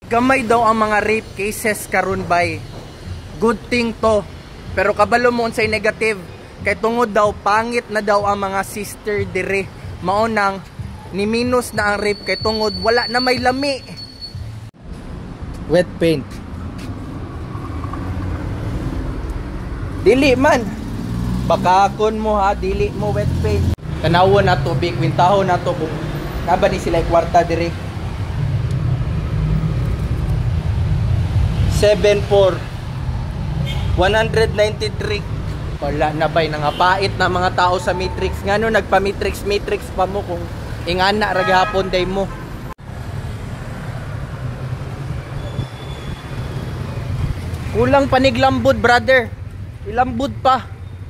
Gamay daw ang mga rape cases karon bay. Good thing to. Pero kabalo mo unsay negative. Kay tungod daw pangit na daw ang mga sister dire. Maunang ni minus na ang rape kay tungod wala na may lami. Wet paint. Dili man. Bakakon mo ha, dili mo wet paint. Tanawon na to, bikwintahon na to kung naba ni sila kwarta dire. 74 193. Wala na bay nangapait na mga tao sa matrix. Ngano nagpa-matrix pa mo kung ingana ra gihapon day mo. Kulang paniglambod brother. Ilambod pa.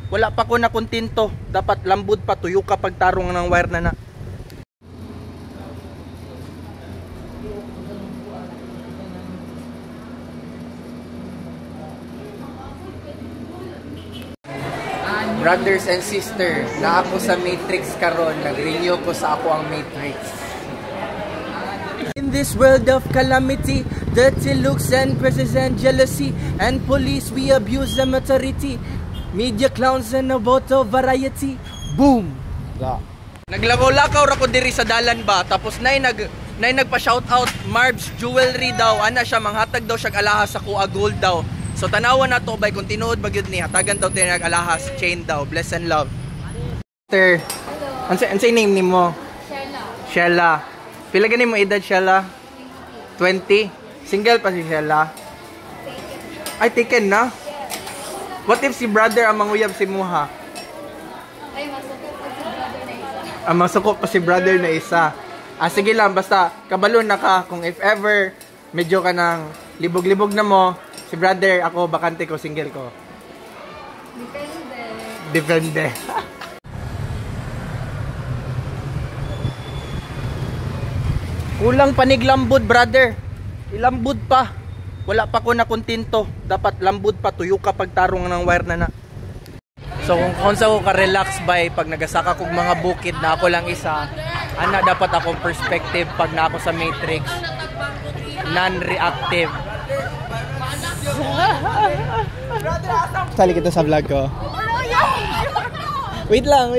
Wala pa ko na kontento. Dapat lambod pa, tuyo ka pagtarong ng wire na na. Brothers and sisters, na ako sa matrix karon, nag-renew ko sa ako ang matrix. In this world of calamity, dirty looks and pressures and jealousy, and police we abuse the authority, media clowns and about of variety. Boom! Naglakaw-lakaw ra ko diri sa dalan ba, tapos nay nagpa-shoutout Marbs Jewelry daw, ana siya manghatag daw siya alahas sa kuha gold daw. So tanawan na to bay kung tinuod bagyod ni hatagan daw tinag alahas chain daw. Bless and love. Sir, ansay name nimo? Shella. Pila gani mo edad Shella? 20. Single pa si Shella? Ay taken na. What if si brother ang manguyab si Muha? Ay masukot pa si brother na isa. Masukot pa si brother na isa. Sige lang basta kabalon na ka kung if ever medyo ka nang libog-libog na mo. Si brother, ako, bakante ko, single ko. Depende. Kulang paniglambod, brother. Ilambod pa. Wala pa ko na kontento. Dapat lambod pa, tuyo ka pagtarong ng wire na na. So kung sa ko ka-relax by pag nagasaka kong mga bukid na ako lang isa, ana dapat akong perspective pag na ako sa matrix. Non-reactive. Sali kita sa vlog ko. Wait lang.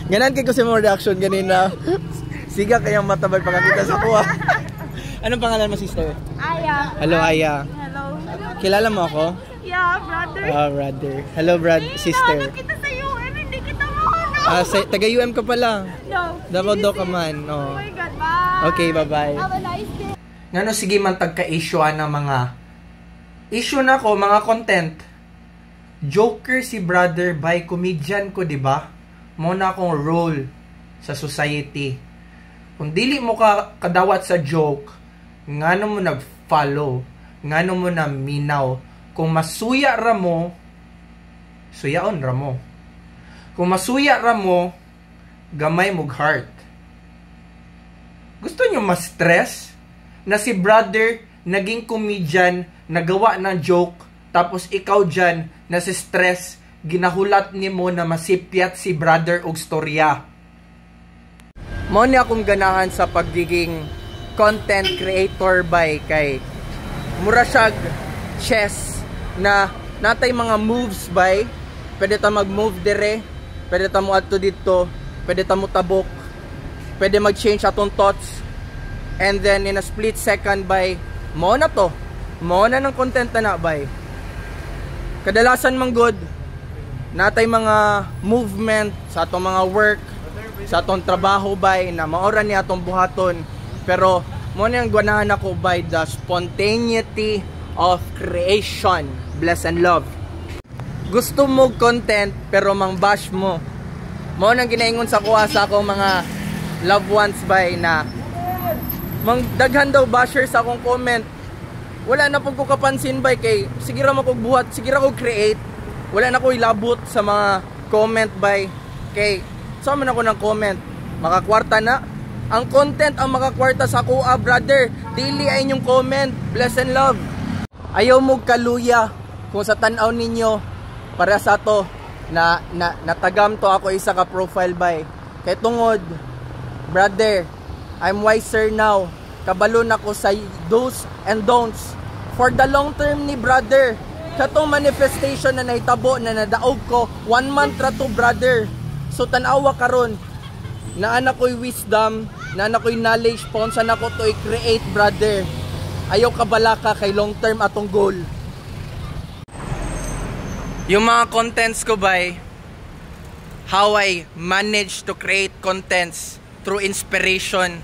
Ganan kay ko sa mga reaction ganina. Siga kayang matabay pagkakita sa kuha. Anong pangalan mo, sister? Aya. Hello, Aya. Hello. Kilala mo ako? Yeah, brother. Oh, brother. Hello, sister. Kita sa UM, hindi kita mo. Taga-UM ka pala. No. Davao ka man. Oh my God, bye. Okay, bye-bye. Have a nice day. Ngano sige man tagka-issue ng mga issue na ko, mga content. Joker si brother by comedian ko, di ba? Muna akong role sa society. Kung dili mo ka kadawat sa joke, ngano mo nag-follow, ngano mo na minaw. Kung masuya ra mo, suyaon ra mo. Kung masuya ra mo, gamay mog heart. Gusto nyo ma-stress na si brother naging comedian, nagawa ng joke, tapos ikaw dyan, nasa stress, ginahulat ni mo na masipyat si brother og storya. Mao ni akong ganahan sa pagiging content creator by kay mura siyag chess na natay mga moves by, pwede ta mag-move dire, pwede ta mo adto dito, pwede ta mo tabok, pwede mag-change atong thoughts, and then in a split second by, mo na to, mo na ng content na by. Kadalasan man good, natay mga movement sa atong mga work, sa atong trabaho by, na maora ni atong buhaton, pero mo na yung ganahan ako by the spontaneity of creation. Bless and love. Gusto mo content pero mang bash mo. Mo nang ginaingon sa kuha sa akong mga loved ones by na mang daghan daw basher sa akong comment. Wala na po ko kapansin by kay sige ra mo kog buhat, sige ra kog create. Wala na ko ilabot sa mga comment by kay sa man ako ng comment. Makakwarta na. Ang content ang makakwarta sa kuha, brother. Dili ay inyong comment. Bless and love. Ayaw mo kaluya kung sa tanaw ninyo para sa to na natagam to ako isa ka profile by. Kay tungod, brother, I'm wiser now. kabalo na ko sa do's and don'ts for the long term ni brother. Katong manifestation na nahitabo na nadaog ko 1 month ra to brother. So tanawa karon na anak ko'y wisdom, na anak ko'y knowledge paon sa nako to i-create brother. Ayaw kabalaka kay long term atong goal. Yung mga contents ko by how I manage to create contents through inspiration.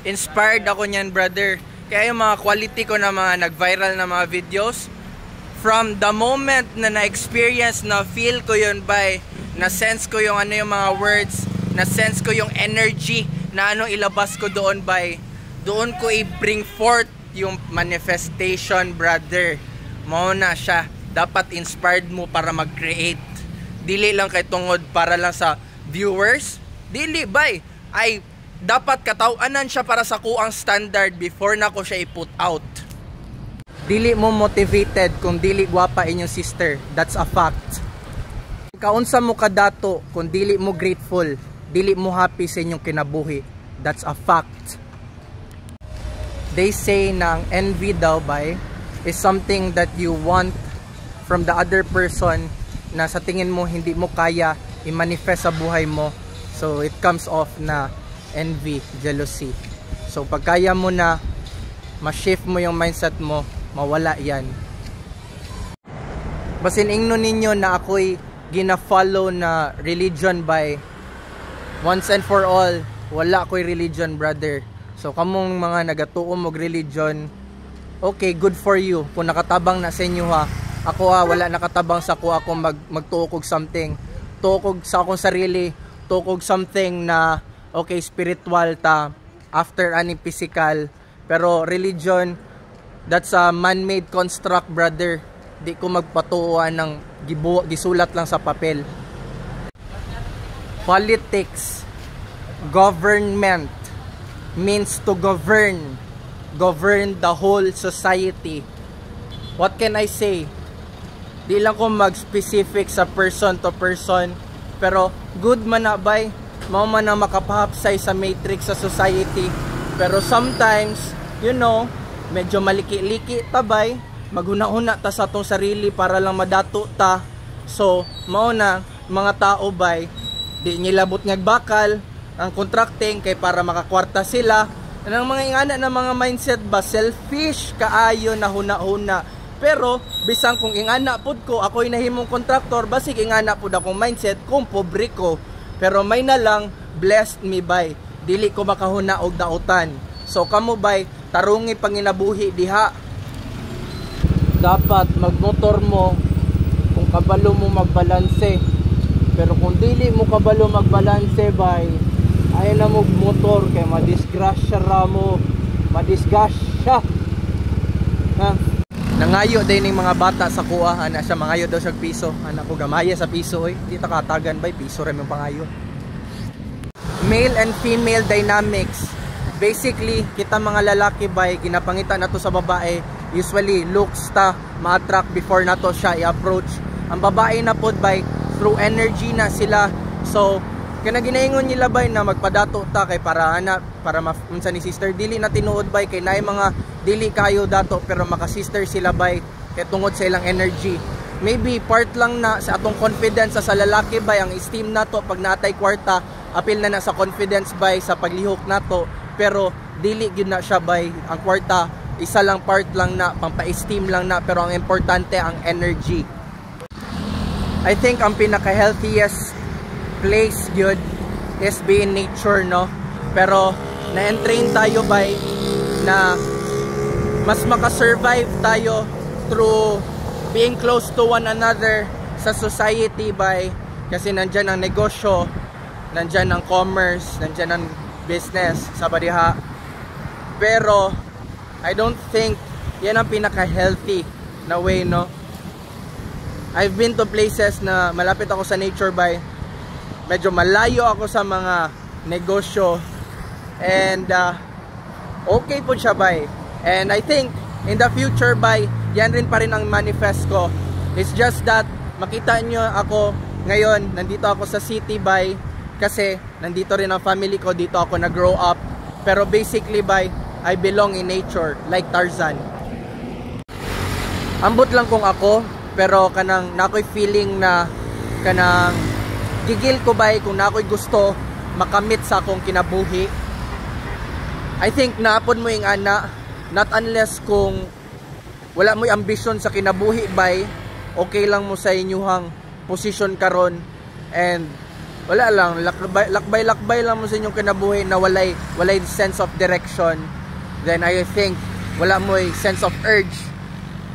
Inspired ako niyan brother. Kaya yung mga quality ko na mga nag-viral na mga videos, from the moment na na-experience, na feel ko yun by, na sense ko yung ano yung mga words, na sense ko yung energy na ano ilabas ko doon by, doon ko i-bring forth yung manifestation brother. Mauna siya, dapat inspired mo para mag-create. Dili lang kay tungod para lang sa viewers, dili bay, ay dapat katawanan siya para sa kuang standard before na ko siya i-put out. Dili mo motivated kung dili gwapa inyong sister. That's a fact. Kaunsa mo kadato kung dili mo grateful, dili mo happy sa inyong kinabuhi. That's a fact. They say na ang envy daw by is something that you want from the other person na sa tingin mo hindi mo kaya i-manifest sa buhay mo. So it comes off na envy, jealousy. So pag kaya mo na ma-shift mo yung mindset mo, mawala yan. Basin ingno ninyo na ako'y gina-follow na religion by once and for all, wala ako'y religion brother. So kamong mga nagatuo mog religion, okay, good for you. Kung nakatabang na sa inyo ha. Ako wala nakatabang sa ko ako magtuokog something. Tuokog sa akong sarili, tuokog something na okay, spiritual ta after ani physical. Pero religion, that's a man-made construct brother. Di ko magpatuuan ng gisulat lang sa papel. Politics, government means to govern the whole society. What can I say? Di lang ko mag-specific sa person to person, pero good man na bay, mao man na makapahapsay sa matrix sa society. Pero sometimes, you know, medyo maliki-liki tabay, maghuna-huna ta sa atong sarili para lang madato ta. So mao na mga tao bay, di nilabot ngag bakal ang contracting kay para makakwarta sila. Ang mga ingana na mga mindset ba, selfish kaayo na huna-huna. Pero bisang kung ingana pud ko ako'y nahimong contractor, basig ingana pud akong mindset kung pobre ko. Pero may na lang blessed me by, dili ko makahuna og dautan. So kamo bay, tarungi panginabuhi diha. Dapat magmotor mo kung kabalo mo magbalanse. Pero kung dili mo kabalo magbalanse bay, ay na mo motor kay madisgrasya ra mo, madisgrasya. Ha? Nangayo din ng mga bata sa kuha, ana siya mangayo daw siya piso. Anak ko gamaya sa piso oy, di ta katagan bay piso ra yung pangayo. Male and female dynamics. Basically, kita mga lalaki bay ginapangita nato sa babae, usually looks ta ma-attract before nato siya i-approach. Ang babae na pod bay through energy na sila. So kana ginaingon nila bay na magpadato ta kay para ana para unsa ni sister, dili na tinuod bay kay naay mga dili kayo dato pero maka sister sila bay kay tungod sa ilang energy. Maybe part lang na sa atong confidence sa lalaki bay, ang esteem nato pag natay kwarta apil na sa confidence bay sa paglihok nato, pero dili gyud na siya bay ang kwarta, isa lang part lang na pampa-esteem lang na, pero ang importante ang energy. I think ang pinaka healthiest place good is be in nature, no? Pero na-entrain tayo by na mas makasurvive tayo through being close to one another sa society by, kasi nandyan ang negosyo, nandyan ang commerce, nandyan ang business sa badiha. Pero I don't think yan ang pinaka healthy na way, no? I've been to places na malapit ako sa nature by, medyo malayo ako sa mga negosyo, and okay po siya bay. And I think in the future bay, yan rin pa rin ang manifest ko. It's just that makita nyo ako ngayon, nandito ako sa city bay, kasi nandito rin ang family ko, dito ako nag-grow up. Pero basically bay, I belong in nature like Tarzan. Ambot lang kung ako, pero kanang nakoy feeling na kanang gigil ko bay kung nakoy gusto makamit sa akong kinabuhi. I think naapod mo yung ana, not unless kung wala mo'y ambisyon sa kinabuhi bay, okay lang mo sa inyuhang position karon, and wala lang, lakbay lang mo sa inyong kinabuhi na walay sense of direction. Then I think wala mo'y sense of urge.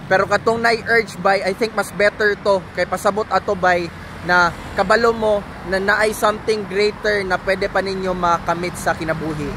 Pero katong na-urge bay, I think mas better to kay pasabot ato bay na kabalo mo na naay something greater na pwede pa ninyo makamit sa kinabuhi.